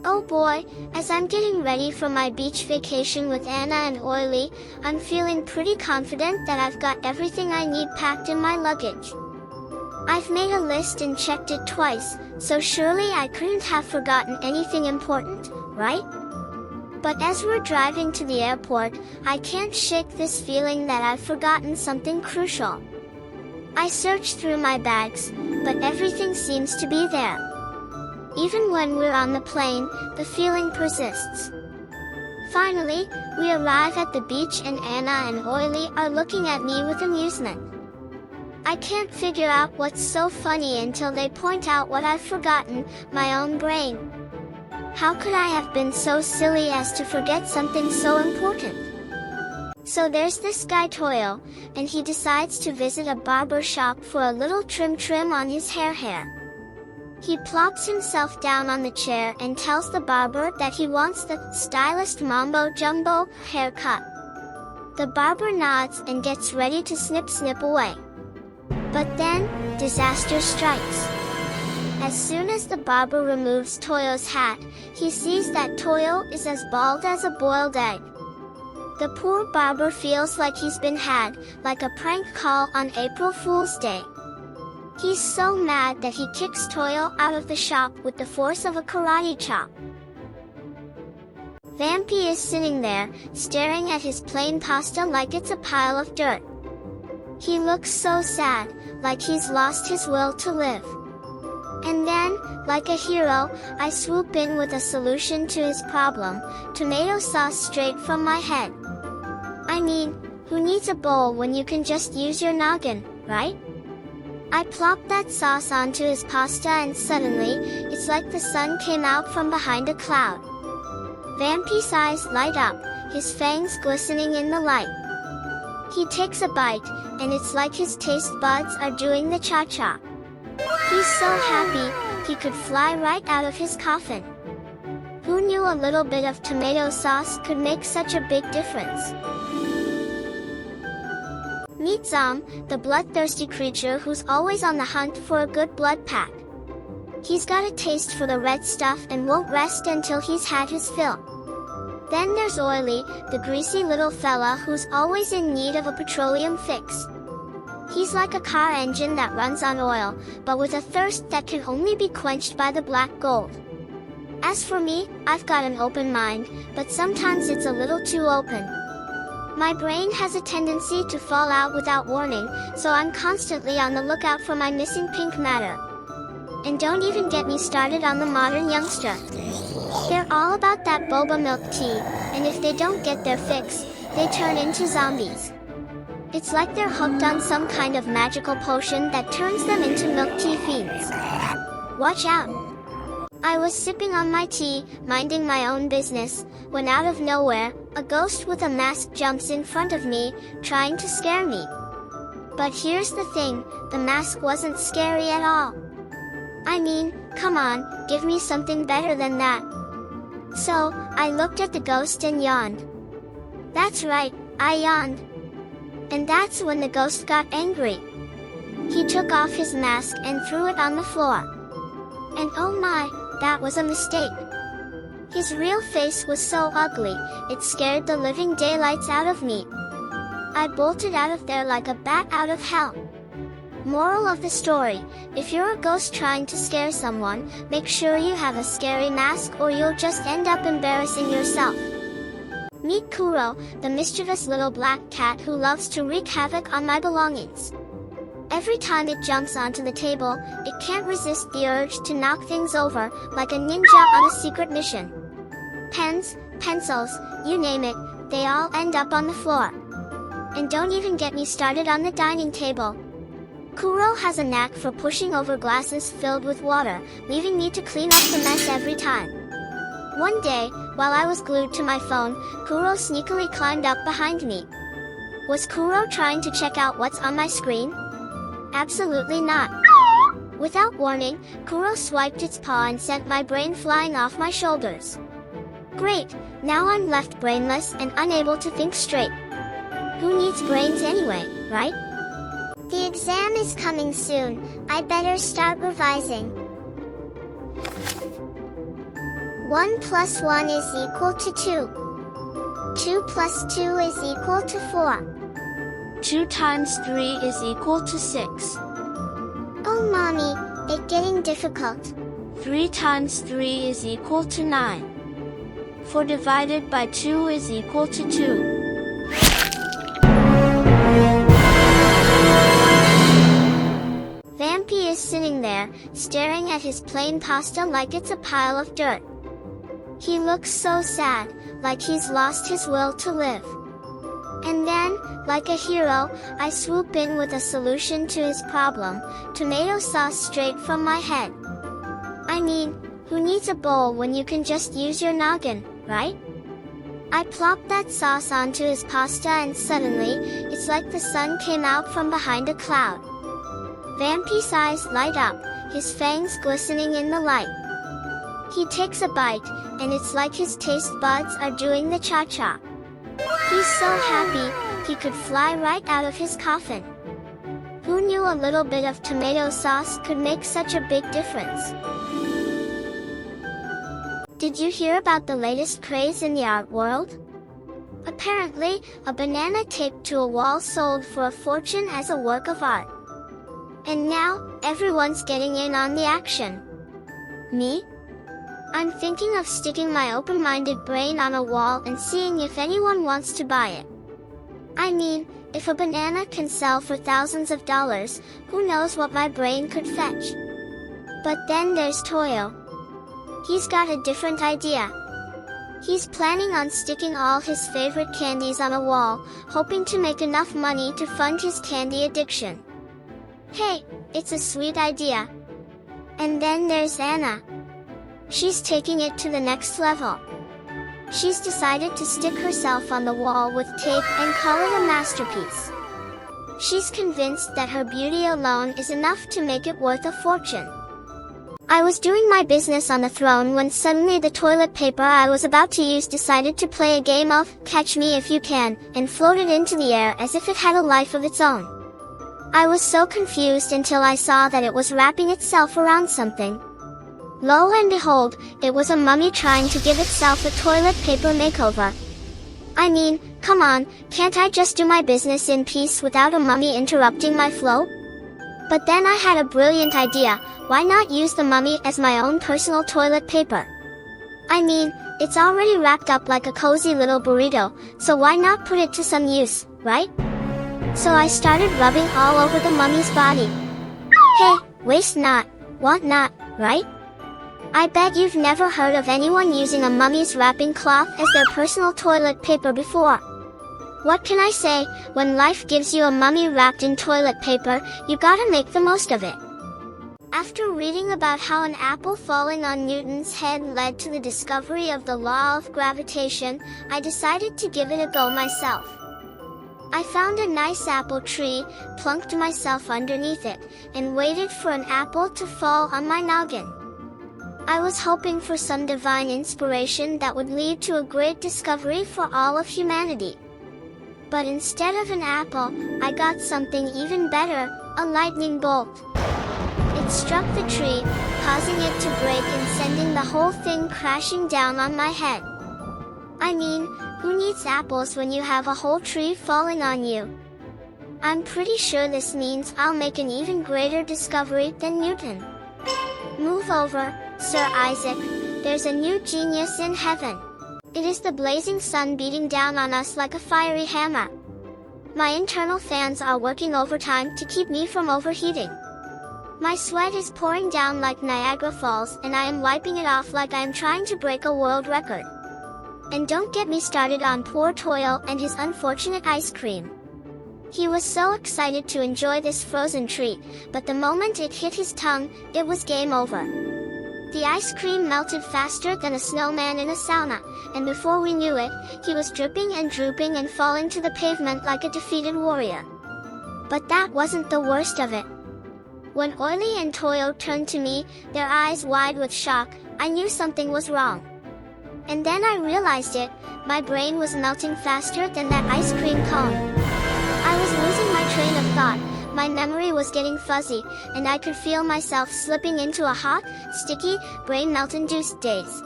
Oh boy, as I'm getting ready for my beach vacation with Anna and Oily, I'm feeling pretty confident that I've got everything I need packed in my luggage. I've made a list and checked it twice, so surely I couldn't have forgotten anything important, right? But as we're driving to the airport, I can't shake this feeling that I've forgotten something crucial. I searched through my bags, but everything seems to be there. Even when we're on the plane, the feeling persists. Finally, we arrive at the beach and Anna and Oily are looking at me with amusement. I can't figure out what's so funny until they point out what I've forgotten, my own brain. How could I have been so silly as to forget something so important? So there's this guy Toil, and he decides to visit a barber shop for a little trim on his hair. He plops himself down on the chair and tells the barber that he wants the stylist mambo jumbo haircut. The barber nods and gets ready to snip away. But then, disaster strikes. As soon as the barber removes Toil's hat, he sees that Toil is as bald as a boiled egg. The poor barber feels like he's been had, like a prank call on April Fool's Day. He's so mad that he kicks Toil out of the shop with the force of a karate chop. Vampy is sitting there, staring at his plain pasta like it's a pile of dirt. He looks so sad, like he's lost his will to live. And then, like a hero, I swoop in with a solution to his problem, tomato sauce straight from my head. I mean, who needs a bowl when you can just use your noggin, right? I plop that sauce onto his pasta and suddenly, it's like the sun came out from behind a cloud. Vampy's eyes light up, his fangs glistening in the light. He takes a bite, and it's like his taste buds are doing the cha-cha. He's so happy, he could fly right out of his coffin. Who knew a little bit of tomato sauce could make such a big difference? Meet Zom, the bloodthirsty creature who's always on the hunt for a good blood pack. He's got a taste for the red stuff and won't rest until he's had his fill. Then there's Oily, the greasy little fella who's always in need of a petroleum fix. He's like a car engine that runs on oil, but with a thirst that can only be quenched by the black gold. As for me, I've got an open mind, but sometimes it's a little too open. My brain has a tendency to fall out without warning, so I'm constantly on the lookout for my missing pink matter. And don't even get me started on the modern youngster. They're all about that boba milk tea, and if they don't get their fix, they turn into zombies. It's like they're hooked on some kind of magical potion that turns them into milk tea fiends. Watch out! I was sipping on my tea, minding my own business, when out of nowhere, a ghost with a mask jumps in front of me, trying to scare me. But here's the thing, the mask wasn't scary at all. I mean, come on, give me something better than that. So, I looked at the ghost and yawned. That's right, I yawned. And that's when the ghost got angry. He took off his mask and threw it on the floor. And oh my, that was a mistake. His real face was so ugly, it scared the living daylights out of me. I bolted out of there like a bat out of hell. Moral of the story, if you're a ghost trying to scare someone, make sure you have a scary mask or you'll just end up embarrassing yourself. Meet Kuro, the mischievous little black cat who loves to wreak havoc on my belongings. Every time it jumps onto the table, it can't resist the urge to knock things over, like a ninja on a secret mission. Pens, pencils, you name it, they all end up on the floor. And don't even get me started on the dining table. Kuro has a knack for pushing over glasses filled with water, leaving me to clean up the mess every time. One day, while I was glued to my phone, Kuro sneakily climbed up behind me. Was Kuro trying to check out what's on my screen? Absolutely not. Without warning, Kuro swiped its paw and sent my brain flying off my shoulders. Great, now I'm left brainless and unable to think straight. Who needs brains anyway, right? The exam is coming soon, I better start revising. 1 plus 1 is equal to 2. 2 plus 2 is equal to 4. 2 times 3 is equal to 6. Oh mommy, it's getting difficult. 3 times 3 is equal to 9. 4 divided by 2 is equal to 2. Vampy is sitting there, staring at his plain pasta like it's a pile of dirt. He looks so sad, like he's lost his will to live. And then, like a hero, I swoop in with a solution to his problem, tomato sauce straight from my head. I mean, who needs a bowl when you can just use your noggin, right? I plop that sauce onto his pasta and suddenly, it's like the sun came out from behind a cloud. Vampy's eyes light up, his fangs glistening in the light. He takes a bite, and it's like his taste buds are doing the cha-cha. He's so happy, he could fly right out of his coffin. Who knew a little bit of tomato sauce could make such a big difference? Did you hear about the latest craze in the art world? Apparently, a banana taped to a wall sold for a fortune as a work of art. And now, everyone's getting in on the action. Me? I'm thinking of sticking my open-minded brain on a wall and seeing if anyone wants to buy it. I mean, if a banana can sell for thousands of dollars, who knows what my brain could fetch? But then there's Toil. He's got a different idea. He's planning on sticking all his favorite candies on a wall, hoping to make enough money to fund his candy addiction. Hey, it's a sweet idea. And then there's Anna. She's taking it to the next level. She's decided to stick herself on the wall with tape and call it a masterpiece. She's convinced that her beauty alone is enough to make it worth a fortune. I was doing my business on the throne when suddenly the toilet paper I was about to use decided to play a game of Catch Me If You Can, and floated into the air as if it had a life of its own. I was so confused until I saw that it was wrapping itself around something. Lo and behold, it was a mummy trying to give itself a toilet paper makeover. I mean, come on, can't I just do my business in peace without a mummy interrupting my flow? But then I had a brilliant idea, why not use the mummy as my own personal toilet paper? I mean, it's already wrapped up like a cozy little burrito, so why not put it to some use, right? So I started rubbing all over the mummy's body. Hey, waste not, want not, right? I bet you've never heard of anyone using a mummy's wrapping cloth as their personal toilet paper before. What can I say, when life gives you a mummy wrapped in toilet paper, you gotta make the most of it. After reading about how an apple falling on Newton's head led to the discovery of the law of gravitation, I decided to give it a go myself. I found a nice apple tree, plunked myself underneath it, and waited for an apple to fall on my noggin. I was hoping for some divine inspiration that would lead to a great discovery for all of humanity. But instead of an apple, I got something even better, a lightning bolt. It struck the tree, causing it to break and sending the whole thing crashing down on my head. I mean, who needs apples when you have a whole tree falling on you? I'm pretty sure this means I'll make an even greater discovery than Newton. Move over, Sir Isaac, there's a new genius in heaven. It is the blazing sun beating down on us like a fiery hammer. My internal fans are working overtime to keep me from overheating. My sweat is pouring down like Niagara Falls and I am wiping it off like I am trying to break a world record. And don't get me started on poor Toil and his unfortunate ice cream. He was so excited to enjoy this frozen treat, but the moment it hit his tongue, it was game over. The ice cream melted faster than a snowman in a sauna, and before we knew it, he was dripping and drooping and falling to the pavement like a defeated warrior. But that wasn't the worst of it. When Horry and Toil turned to me, their eyes wide with shock, I knew something was wrong. And then I realized it, my brain was melting faster than that ice cream cone. I was losing my train of thought, my memory was getting fuzzy, and I could feel myself slipping into a hot, sticky, brain melt-induced daze.